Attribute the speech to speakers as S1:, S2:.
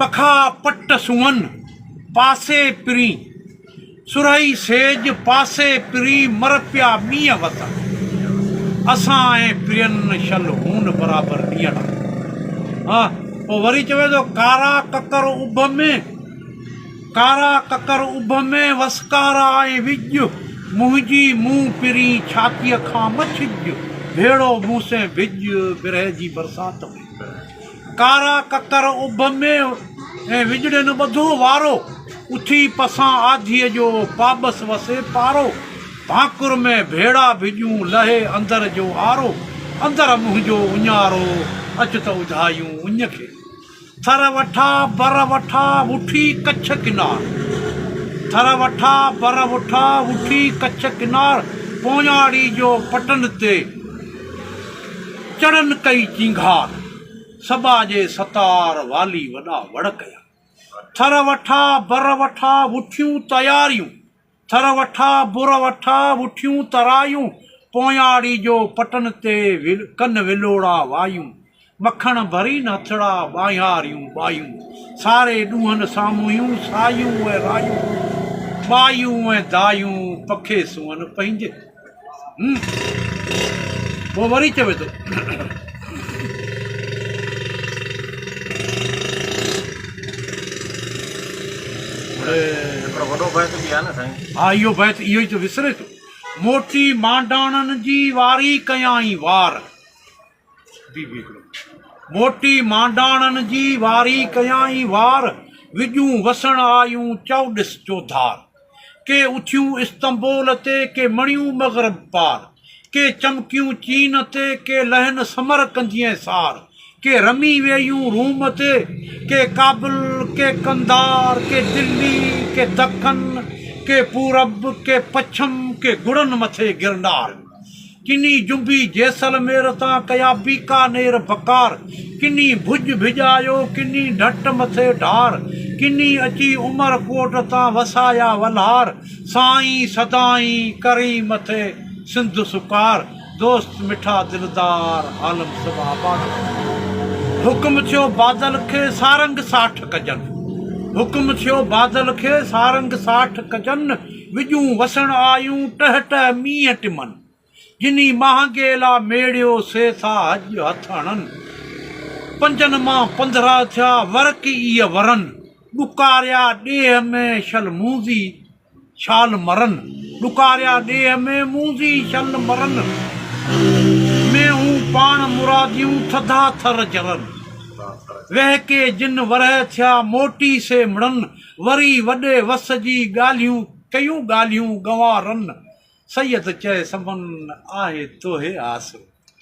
S1: पखा पट सुवन पासे पिरी सुरई सेज पासे पिरी मर पिया मींहं वसा असां ऐं प्रियन शल हून बराबरि ॾींहं हा पोइ वरी चवे थो कारा ककर उभ में कारा ककर उभ में वसकारा ऐं विझ मुंहिंजी मुंहुं पिरी छातीअ खां मछिज भेड़ो मूं से विझ बिरह जी बरसात में कारा ककर उभ में ऐं विझड़नि ॿधो वारो उथी पसां आधीअ जो पाबस वसे पारो भाकुर में भेड़ा भिॼूं लहे अंदर जो आरो अंदर मुंहिंजो उञारो अच त उधायूं उञ खे थर वठा बर वठा उठी कच्छ किनार थर वठा बर वठा उठी कच्छ किनार पोयाड़ी जो पटन ते चढ़न कई चिंगार सबा जे सतार वाली वॾा वड़ कया थर वठा बर वठा उठियूं तयारियूं थर वठा बुर वठा उठियूं तरायूं पोयाड़ी जो पटन ते कन विलोड़ा वायूं मखण भरी नथड़ा ॿाहियारियूं ॿायूं सारे ॾूहनि साम्हूं सायूं ऐं रायूं ॿायूं ऐं दायूं पखे सुअन पंहिंजे पोइ वरी चवे थो हा इहो बैत इहो ई त विसरे थो मोटी मांडाणनि जी वारी कयाई वार मोटी मांडाणनि जी वारी कयाई वार विजूं वसण आयूं चौॾिस चौधार के उथियूं इस्तंबोल ते के मणियूं मगरब पार के चमकियूं चीन ते के लहन समर कंदिए सार के रमी वेयूं रूम ते के काबुल के कंदार के दिल्ली के दखन के पूरब के पच्छम के गुड़न मथे गिरनार किनी जुंबी जैसलमेर तां कया बीकानेर बकार किनी भुज भिजायो किनी ढट मथे ढार किनी अची उमरकोट तां वसाया वलहार साईं सदाईं करी मथे सिंध सुकार दोस्त मिठा दिलदार आलम सब आबाद हुकुम थियो बादल खे सारंग साठ कजन हुकुम थियो बादल खे सारंग साठ कजन विजूं वसण आयूं टह टह मींहं टिमन जिनी महांगेला मेड़ियो से था हज हथणनि पंजनि मां 15 थिया वरक इह वरन ॾुकारिया ॾेह में शल मूंज़ी छाल मरन ॾुकारिया ॾेह में मूंज़ी शल मरन में हूं पाण मुरादियूं थधा थर जरन वह के जिन वरह थिया मोटी से मुड़न वरी वॾे वस जी ॻाल्हियूं कयूं ॻाल्हियूं गंवारन सैयद चए समन आहे तोहे आसरो